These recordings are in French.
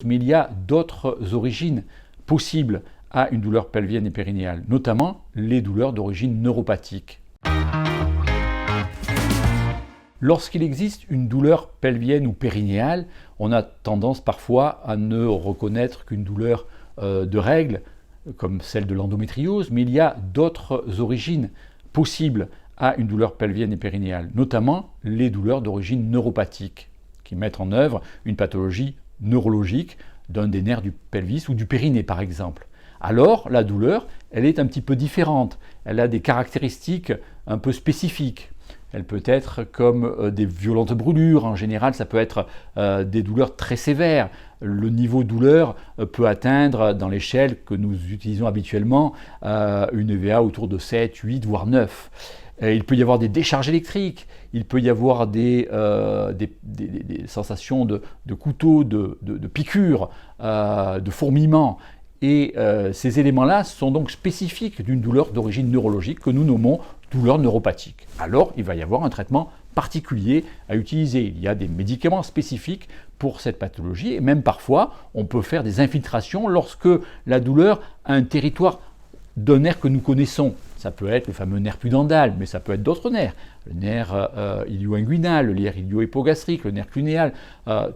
Mais il y a d'autres origines possibles à une douleur pelvienne et périnéale, notamment les douleurs d'origine neuropathique. Lorsqu'il existe une douleur pelvienne ou périnéale, on a tendance parfois à ne reconnaître qu'une douleur de règles, comme celle de l'endométriose, mais il y a d'autres origines possibles à une douleur pelvienne et périnéale, notamment les douleurs d'origine neuropathique, qui mettent en œuvre une pathologie neurologique d'un des nerfs du pelvis ou du périnée par exemple. Alors la douleur, elle est un petit peu différente, elle a des caractéristiques un peu spécifiques. Elle peut être comme des violentes brûlures, en général ça peut être des douleurs très sévères. Le niveau de douleur peut atteindre, dans l'échelle que nous utilisons habituellement, une EVA autour de 7, 8, voire 9. Il peut y avoir des décharges électriques, il peut y avoir des sensations de couteau, de piqûres, de fourmillements. Et ces éléments-là sont donc spécifiques d'une douleur d'origine neurologique que nous nommons douleur neuropathique. Alors, il va y avoir un traitement particulier à utiliser. Il y a des médicaments spécifiques pour cette pathologie et même parfois, on peut faire des infiltrations lorsque la douleur a un territoire d'un nerf que nous connaissons. Ça peut être le fameux nerf pudendal, mais ça peut être d'autres nerfs. Le nerf ilio-inguinal, le nerf ilio-hypogastrique, le nerf clunéal.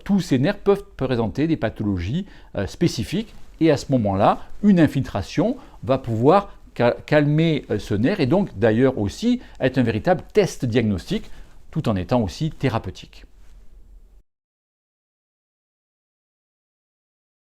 Tous ces nerfs peuvent présenter des pathologies spécifiques et à ce moment-là, une infiltration va pouvoir calmer ce nerf et donc d'ailleurs aussi être un véritable test diagnostique tout en étant aussi thérapeutique.